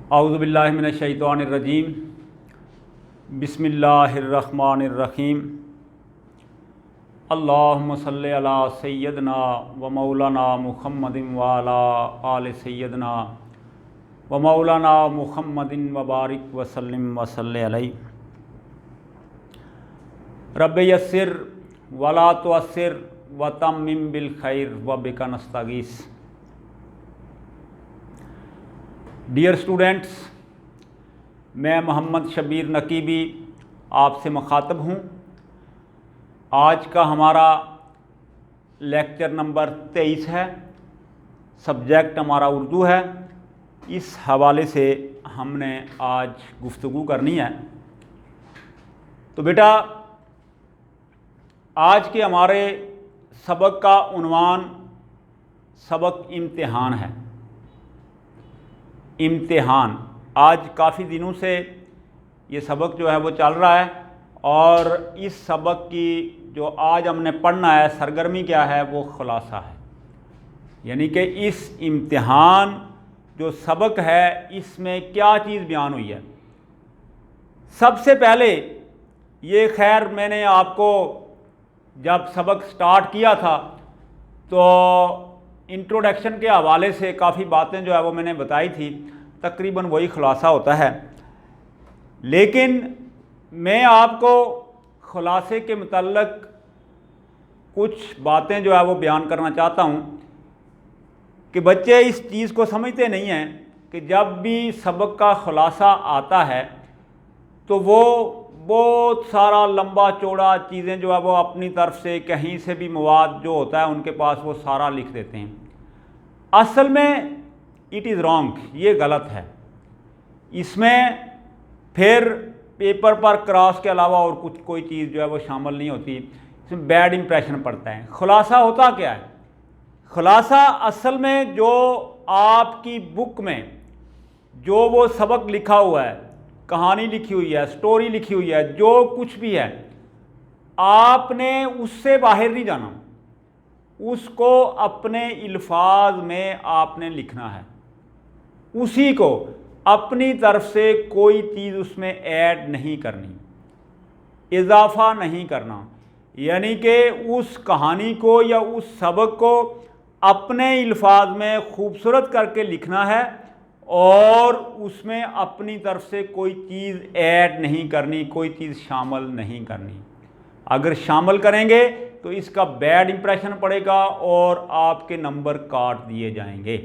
औज़ुबिल्लाहि मिनश्शैतानिर्रजीम बिस्मिल्लाहिर्रहमानिर्रहीम अल्लाहुम्मा सल्लि अला सय्यदना व मौलाना मुहम्मदिन व अला आलि सय्यदना व मौलाना मुहम्मदिन व बारिक व सल्लिम व सल्लि अलैहि। रब्बि यस्सिर वला तुअस्सिर व तम्मिम बिल खैर व बिका नस्तगीस। डियर स्टूडेंट्स, मैं मोहम्मद शब्बीर नकीबी आपसे मुखातब हूँ। आज का हमारा लेक्चर नंबर 23 है। सब्जेक्ट हमारा उर्दू है। इस हवाले से हमने आज गुफ्तगू करनी है। तो बेटा, आज के हमारे सबक का उन्वान सबक इम्तिहान है। इम्तिहान, आज काफ़ी दिनों से ये सबक जो है वो चल रहा है और इस सबक की जो आज हमने पढ़ना है सरगर्मी क्या है, वो खुलासा है। यानी कि इस इम्तिहान जो सबक है इसमें क्या चीज़ बयान हुई है। सबसे पहले ये खैर मैंने आपको जब सबक स्टार्ट किया था तो इंट्रोडक्शन के हवाले से काफ़ी बातें जो है वो मैंने बताई थी, तकरीबन वही खुलासा होता है। लेकिन मैं आपको खुलासे के मुतल्लक कुछ बातें जो है वो बयान करना चाहता हूँ कि बच्चे इस चीज़ को समझते नहीं हैं कि जब भी सबक का खुलासा आता है तो वो बहुत सारा लंबा चौड़ा चीज़ें जो है वो अपनी तरफ से कहीं से भी मवाद जो होता है उनके पास वो सारा लिख देते हैं। असल में इट इज़ रॉन्ग, ये गलत है। इसमें फिर पेपर पर क्रॉस के अलावा और कुछ कोई चीज़ जो है वो शामिल नहीं होती। इसमें बैड इंप्रेशन पड़ता है। खुलासा होता क्या है? खुलासा असल में जो आपकी बुक में जो वो सबक लिखा हुआ है, कहानी लिखी हुई है, स्टोरी लिखी हुई है, जो कुछ भी है, आपने उससे बाहर नहीं जाना। उसको अपने अल्फाज में आपने लिखना है, उसी को अपनी तरफ से कोई चीज़ उसमें ऐड नहीं करनी, इजाफा नहीं करना। यानी कि उस कहानी को या उस सबक को अपने अल्फाज में खूबसूरत करके लिखना है और उसमें अपनी तरफ से कोई चीज़ ऐड नहीं करनी, कोई चीज़ शामिल नहीं करनी। अगर शामिल करेंगे तो इसका बैड इंप्रेशन पड़ेगा और आपके नंबर काट दिए जाएंगे।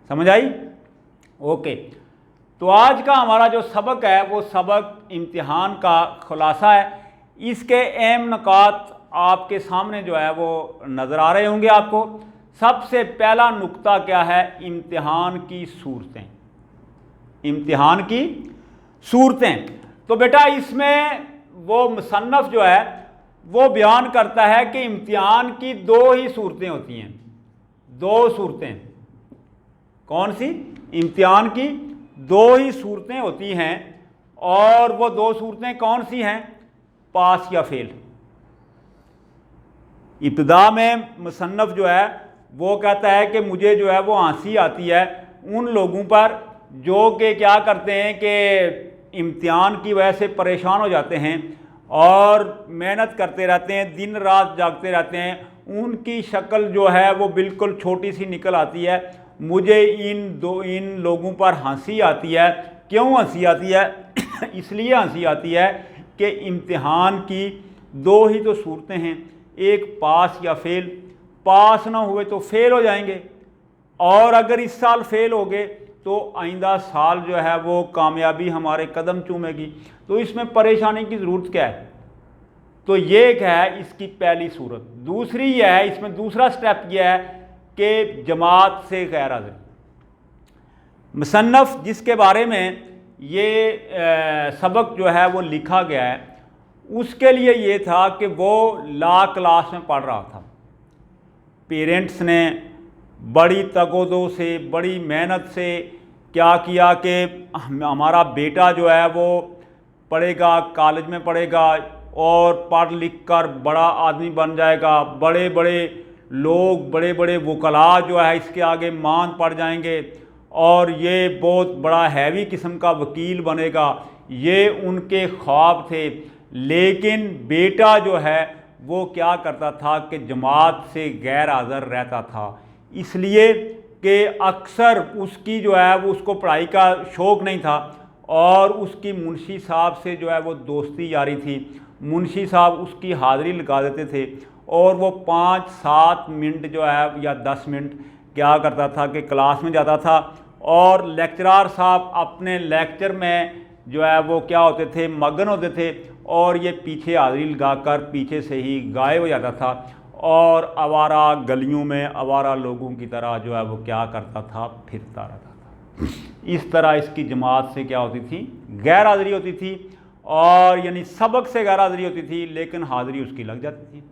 समझ आई? ओके। तो आज का हमारा जो सबक है वो सबक इम्तिहान का खुलासा है। इसके अहम नुकात आपके सामने जो है वो नज़र आ रहे होंगे आपको। सबसे पहला नुक्ता क्या है? इम्तिहान की सूरतें। इम्तिहान की सूरतें। तो बेटा इसमें वो मुसन्नफ़ जो है वो बयान करता है कि इम्तिहान की दो ही सूरतें होती हैं। दो सूरतें। कौन सी? इम्तिहान की दो ही सूरतें होती हैं। और वो दो सूरतें कौन सी हैं? पास या फेल। इब्तिदा में मुसन्नफ़ जो है वो कहता है कि मुझे जो है वो हंसी आती है उन लोगों पर जो कि क्या करते हैं कि इम्तिहान की वजह से परेशान हो जाते हैं और मेहनत करते रहते हैं, दिन रात जागते रहते हैं। उनकी शक्ल जो है वो बिल्कुल छोटी सी निकल आती है। मुझे इन लोगों पर हंसी आती है। क्यों हंसी आती है? इसलिए हंसी आती है कि इम्तिहान की दो ही तो सूरतें हैं, एक पास या फेल। पास ना हुए तो फेल हो जाएंगे और अगर इस साल फेल हो गए तो आइंदा साल जो है वो कामयाबी हमारे कदम चूमेगी। तो इसमें परेशानी की ज़रूरत क्या है? तो ये एक है इसकी पहली सूरत। दूसरी यह है, इसमें दूसरा स्टेप यह है कि जमात से गैर हाज़िरी। मुसन्नफ़ जिसके बारे में ये सबक जो है वो लिखा गया है उसके लिए ये था कि वो लॉ क्लास में पढ़ रहा था। पेरेंट्स ने बड़ी तगोदो से, बड़ी मेहनत से क्या किया कि हमारा बेटा जो है वो पढ़ेगा, कॉलेज में पढ़ेगा और पढ़ लिख कर बड़ा आदमी बन जाएगा। बड़े बड़े लोग, बड़े बड़े वकला जो है इसके आगे मान पड़ जाएंगे और ये बहुत बड़ा हैवी किस्म का वकील बनेगा, ये उनके ख्वाब थे। लेकिन बेटा जो है वो क्या करता था कि जमात से गैर हाज़िर रहता था, इसलिए कि अक्सर उसकी जो है वो उसको पढ़ाई का शौक़ नहीं था और उसकी मुंशी साहब से जो है वो दोस्ती यारी थी। मुंशी साहब उसकी हाज़िरी लगा देते थे और वो 5-7 मिनट जो है या 10 मिनट क्या करता था कि क्लास में जाता था और लेक्चरार साहब अपने लेक्चर में जो है वो क्या होते थे, मगन होते थे और ये पीछे हाज़िरी लगाकर पीछे से ही गायब हो जाता था और आवारा गलियों में आवारा लोगों की तरह जो है वो क्या करता था, फिरता रहता था। इस तरह इसकी जमात से क्या होती थी, गैर हाज़िरी होती थी और यानी सबक से गैर हाज़िरी होती थी, लेकिन हाज़िरी उसकी लग जाती थी।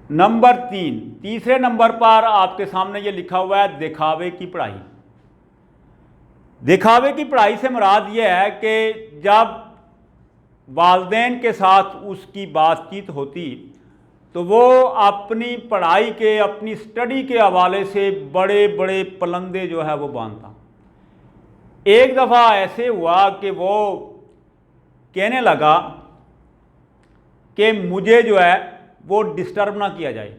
नंबर 3, तीसरे नंबर पर आपके सामने ये लिखा हुआ है दिखावे की पढ़ाई। दिखावे की पढ़ाई से मुराद ये है कि जब वालिदैन के साथ उसकी बातचीत होती तो वो अपनी पढ़ाई के, अपनी स्टडी के हवाले से बड़े बड़े पलंदे जो है वो बांधता। एक दफ़ा ऐसे हुआ कि वो कहने लगा कि मुझे जो है वो डिस्टर्ब ना किया जाए।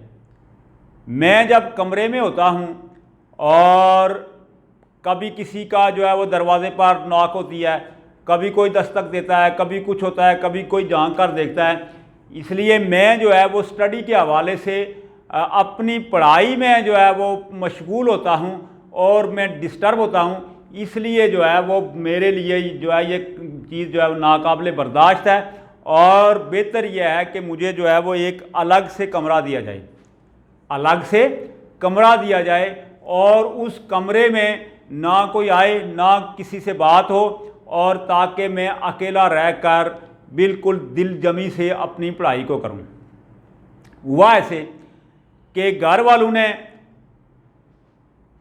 मैं जब कमरे में होता हूँ और कभी किसी का जो है वो दरवाज़े पर नॉक होती है, कभी कोई दस्तक देता है, कभी कुछ होता है, कभी कोई झांक कर देखता है, इसलिए मैं जो है वो स्टडी के हवाले से अपनी पढ़ाई में जो है वो मशगूल होता हूँ और मैं डिस्टर्ब होता हूँ। इसलिए जो है वो मेरे लिए जो है ये चीज़ जो है वो नाकाबिले बर्दाश्त है और बेहतर यह है कि मुझे जो है वो एक अलग से कमरा दिया जाए, अलग से कमरा दिया जाए और उस कमरे में ना कोई आए, ना किसी से बात हो और ताकि मैं अकेला रहकर बिल्कुल दिल जमी से अपनी पढ़ाई को करूं। हुआ ऐसे कि घर वालों ने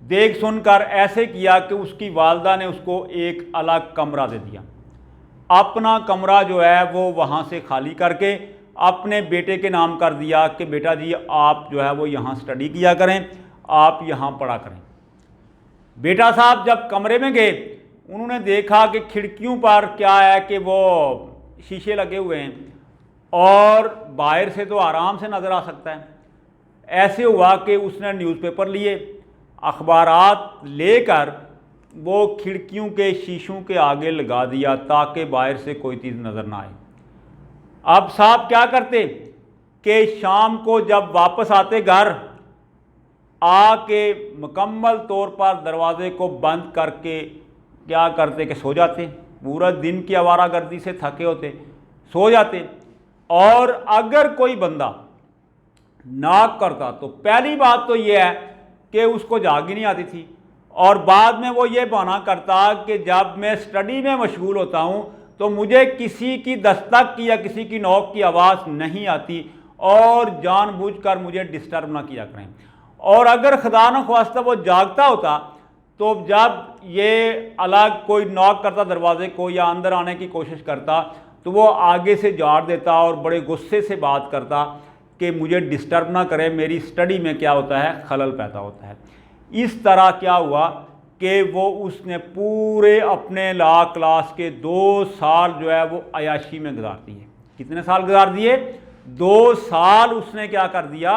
देख सुनकर ऐसे किया कि उसकी वालदा ने उसको एक अलग कमरा दे दिया। अपना कमरा जो है वो वहाँ से खाली करके अपने बेटे के नाम कर दिया कि बेटा जी आप जो है वो यहाँ स्टडी किया करें, आप यहाँ पढ़ा करें। बेटा साहब जब कमरे में गए उन्होंने देखा कि खिड़कियों पर क्या है कि वो शीशे लगे हुए हैं और बाहर से तो आराम से नज़र आ सकता है। ऐसे हुआ कि उसने न्यूज़पेपर लिए, अखबारात लेकर वो खिड़कियों के शीशों के आगे लगा दिया ताकि बाहर से कोई चीज़ नज़र ना आए। अब साहब क्या करते कि शाम को जब वापस आते घर आके मुकम्मल तौर पर दरवाजे को बंद करके क्या करते कि सो जाते। पूरा दिन की आवारागर्दी से थके होते, सो जाते। और अगर कोई बंदा नाक करता तो पहली बात तो यह है कि उसको जाग ही नहीं आती थी और बाद में वो ये बहाना करता कि जब मैं स्टडी में मशगूल होता हूँ तो मुझे किसी की दस्तक की या किसी की नॉक की आवाज़ नहीं आती और जानबूझकर मुझे डिस्टर्ब ना किया करें। और अगर खुदा न ख्वास्ता वो जागता होता तो जब ये अलग कोई नॉक करता दरवाजे को या अंदर आने की कोशिश करता तो वो आगे से झाड़ देता और बड़े गुस्से से बात करता कि मुझे डिस्टर्ब ना करे, मेरी स्टडी में क्या होता है, खलल पैदा होता है। इस तरह क्या हुआ कि वो उसने पूरे अपने ला क्लास के 2 साल जो है वो अयाशी में गुजार दिए। कितने साल गुजार दिए? 2 साल उसने क्या कर दिया,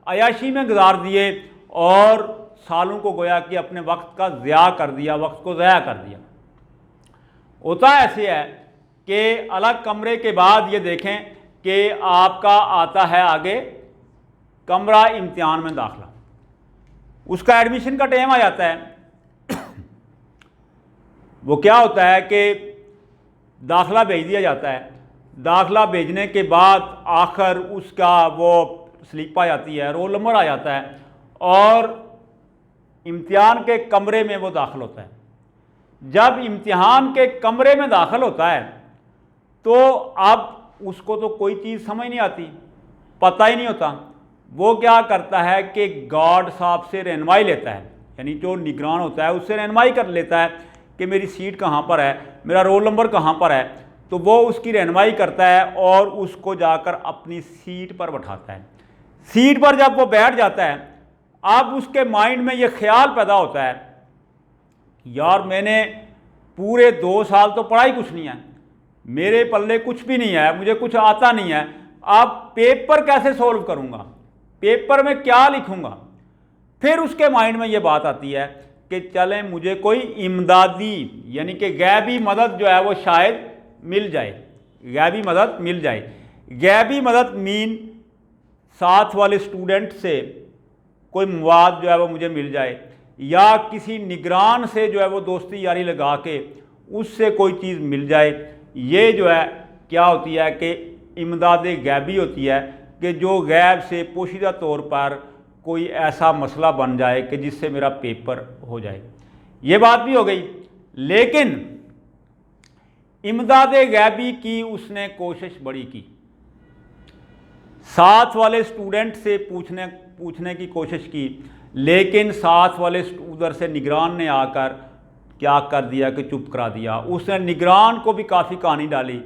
अयाशी में गुजार दिए और सालों को गोया कि अपने वक्त का ज़िया कर दिया, वक्त को ज़ाया कर दिया। होता ऐसे है कि अलग कमरे के बाद ये देखें कि आपका आता है आगे कमरा इम्तिहान में दाखिला, उसका एडमिशन का टाइम आ जाता है। वो क्या होता है कि दाखिला भेज दिया जाता है। दाखिला भेजने के बाद आखिर उसका वो स्लिप आ जाती है, रोल नंबर आ जाता है और इम्तिहान के कमरे में वो दाखिल होता है। जब इम्तिहान के कमरे में दाखिल होता है तो अब उसको तो कोई चीज़ समझ नहीं आती, पता ही नहीं होता। वो क्या करता है कि गार्ड साहब से रहनुमाई लेता है, यानी जो निगरान होता है उससे रहनुमाई कर लेता है कि मेरी सीट कहाँ पर है, मेरा रोल नंबर कहाँ पर है। तो वो उसकी रहनुमाई करता है और उसको जाकर अपनी सीट पर बैठाता है। सीट पर जब वो बैठ जाता है अब उसके माइंड में ये ख्याल पैदा होता है यार मैंने पूरे 2 साल तो पढ़ाई कुछ नहीं है, मेरे पल्ले कुछ भी नहीं है, मुझे कुछ आता नहीं है, अब पेपर कैसे सॉल्व करूँगा, पेपर में क्या लिखूँगा। फिर उसके माइंड में ये बात आती है कि चलें मुझे कोई इमदादी यानी कि गैबी मदद जो है वो शायद मिल जाए, गैबी मदद मिल जाए। गैबी मदद मीन साथ वाले स्टूडेंट से कोई मवाद जो है वो मुझे मिल जाए, या किसी निगरान से जो है वो दोस्ती यारी लगा के उससे कोई चीज़ मिल जाए। ये जो है क्या होती है कि इमदाद गैबी होती है कि जो गैब से पोशीदा तौर पर कोई ऐसा मसला बन जाए कि जिससे मेरा पेपर हो जाए। ये बात भी हो गई, लेकिन इमदाद गैबी की उसने कोशिश बड़ी की, साथ वाले स्टूडेंट से पूछने की कोशिश की, लेकिन साथ वाले उधर से निगरान ने आकर क्या कर दिया कि चुप करा दिया। उसने निगरान को भी काफ़ी कहानी डाली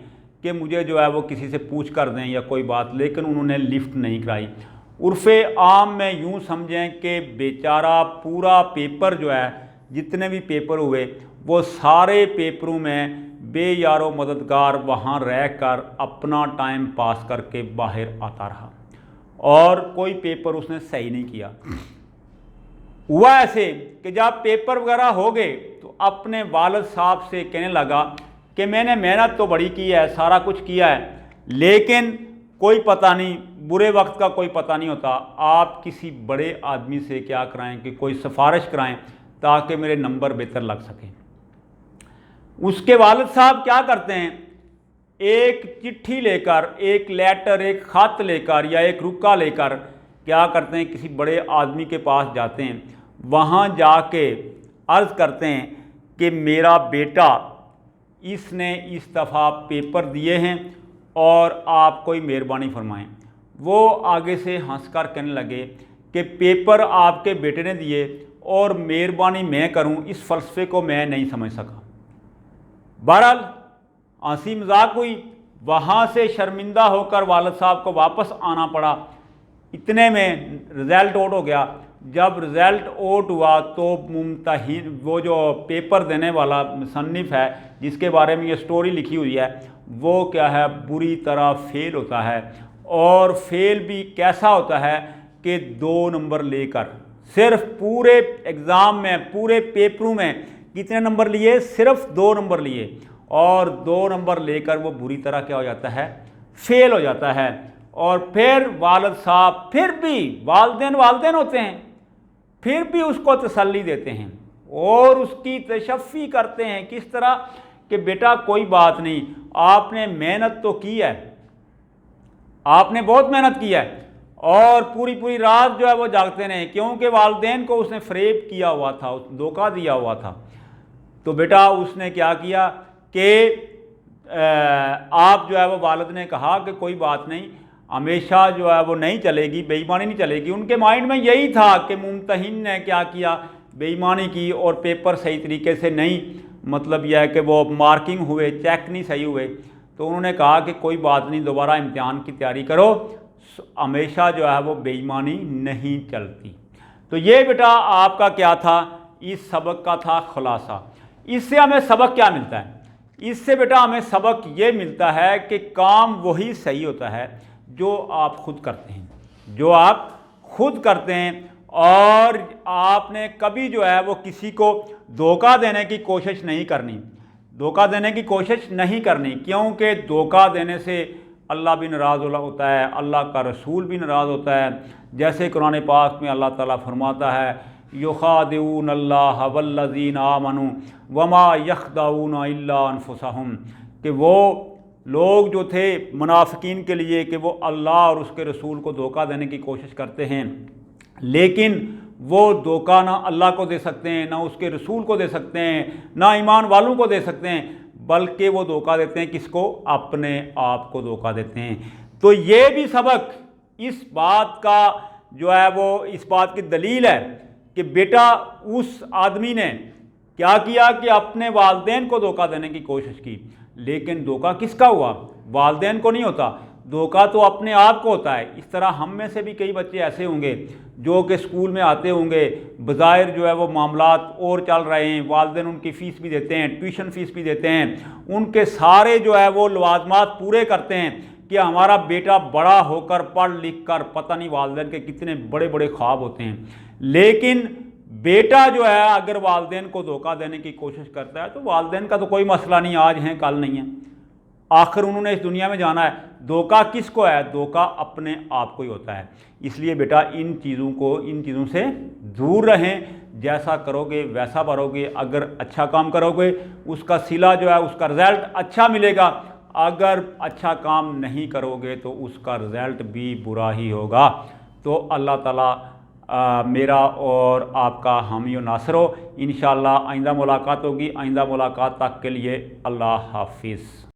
कि मुझे जो है वो किसी से पूछ कर दें या कोई बात, लेकिन उन्होंने लिफ्ट नहीं कराई। उर्फ़े आम में यूँ समझें कि बेचारा पूरा पेपर जो है, जितने भी पेपर हुए वो सारे पेपरों में बेयारो मददगार वहाँ रह कर अपना टाइम पास करके बाहर आता रहा और कोई पेपर उसने सही नहीं किया। हुआ ऐसे कि जब पेपर वगैरह हो गए तो अपने वालिद साहब से कहने लगा कि मैंने मेहनत तो बड़ी की है, सारा कुछ किया है, लेकिन कोई पता नहीं, बुरे वक्त का कोई पता नहीं होता, आप किसी बड़े आदमी से क्या कराएं कि कोई सिफारिश कराएं ताकि मेरे नंबर बेहतर लग सकें। उसके वालिद साहब क्या करते हैं, एक चिट्ठी लेकर, एक लेटर, एक ख़त लेकर या एक रुका लेकर क्या करते हैं, किसी बड़े आदमी के पास जाते हैं, वहाँ जाके अर्ज़ करते हैं कि मेरा बेटा इसने इस दफ़ा पेपर दिए हैं और आप कोई मेहरबानी फरमाएं। वो आगे से हंसकर कहने लगे कि पेपर आपके बेटे ने दिए और मेहरबानी मैं करूं, इस फ़लसफ़े को मैं नहीं समझ सका। बहरहाल हंसी मजाक हुई, वहाँ से शर्मिंदा होकर वालिद साहब को वापस आना पड़ा। इतने में रिज़ल्ट आउट हो गया। जब रिज़ल्ट आउट हुआ तो मुमतहिन, वो जो पेपर देने वाला मुसन्निफ़ है जिसके बारे में ये स्टोरी लिखी हुई है, वो क्या है, बुरी तरह फेल होता है। और फेल भी कैसा होता है कि 2 नंबर लेकर, सिर्फ पूरे एग्ज़ाम में, पूरे पेपरों में कितने नंबर लिए, सिर्फ 2 नंबर लिए, और 2 नंबर लेकर वो बुरी तरह क्या हो जाता है, फेल हो जाता है। और फिर वालिद साहब, फिर भी वालिदैन होते हैं, फिर भी उसको तसल्ली देते हैं और उसकी तशफ़ी करते हैं। किस तरह कि बेटा कोई बात नहीं, आपने मेहनत तो की है, आपने बहुत मेहनत की है, और पूरी पूरी रात जो है वो जागते रहे, क्योंकि वालिदैन को उसने फ़रेब किया हुआ था, धोखा दिया हुआ था। तो बेटा उसने क्या किया कि आप जो है वो वालिद ने कहा कि कोई बात नहीं, हमेशा जो है वो नहीं चलेगी, बेईमानी नहीं चलेगी। उनके माइंड में यही था कि मुमतहिन ने क्या किया, बेईमानी की और पेपर सही तरीके से नहीं, मतलब यह है कि वो मार्किंग हुए, चेक नहीं सही हुए। तो उन्होंने कहा कि कोई बात नहीं, दोबारा इम्तिहान की तैयारी करो, हमेशा जो है वो बेईमानी नहीं चलती। तो ये बेटा आपका क्या था, इस सबक का था खुलासा। इससे हमें सबक क्या मिलता है, इससे बेटा हमें सबक ये मिलता है कि काम वही सही होता है जो आप खुद करते हैं, जो आप खुद करते हैं। और आपने कभी जो है वो किसी को धोखा देने की कोशिश नहीं करनी, धोखा देने की कोशिश नहीं करनी, क्योंकि धोखा देने से अल्लाह भी नाराज़ होता है, अल्लाह का रसूल भी नाराज़ होता है। जैसे कुरान पाक में अल्लाह ताला फरमाता है, युखादिऊन अल्लाह वल्लज़ीन आमनू वमा यखदाऊन इल्ला अनफुसहुम, कि वो लोग जो थे मुनाफिकीन के लिए कि वो अल्लाह और उसके रसूल को धोखा देने की कोशिश करते हैं, लेकिन वो धोखा ना अल्लाह को दे सकते हैं, ना उसके रसूल को दे सकते हैं, ना ईमान वालों को दे सकते हैं, बल्कि वो धोखा देते हैं किसको, अपने आप को धोखा देते हैं। तो ये भी सबक इस बात का जो है वो इस बात की दलील है कि बेटा उस आदमी ने क्या किया कि अपने वालिदैन को धोखा देने की कोशिश की, लेकिन धोखा किसका हुआ, वालिदैन को नहीं होता, धोखा तो अपने आप को होता है। इस तरह हम में से भी कई बच्चे ऐसे होंगे जो कि स्कूल में आते होंगे, बज़ाहिर जो है वो मामलात और चल रहे हैं, वालिदैन उनकी फ़ीस भी देते हैं, ट्यूशन फ़ीस भी देते हैं, उनके सारे जो है वो लवाजमात पूरे करते हैं कि हमारा बेटा बड़ा होकर पढ़ लिख कर, पता नहीं वालिदैन के कितने बड़े बड़े ख्वाब होते हैं, लेकिन बेटा जो है अगर वालिदैन को धोखा देने की कोशिश करता है तो वालिदैन का तो कोई मसला नहीं, आज हैं कल नहीं है, आखिर उन्होंने इस दुनिया में जाना है। धोखा किसको है? धोखा अपने आप को ही होता है। इसलिए बेटा इन चीज़ों से दूर रहें। जैसा करोगे वैसा भरोगे। अगर अच्छा काम करोगे उसका सिला जो है, उसका रिज़ल्ट अच्छा मिलेगा। अगर अच्छा काम नहीं करोगे तो उसका रिज़ल्ट भी बुरा ही होगा। तो अल्लाह ताला मेरा और आपका हामी और नासर हो। इंशाअल्लाह आइंदा मुलाकात होगी। आइंदा मुलाकात तक के लिए अल्लाह हाफिज़।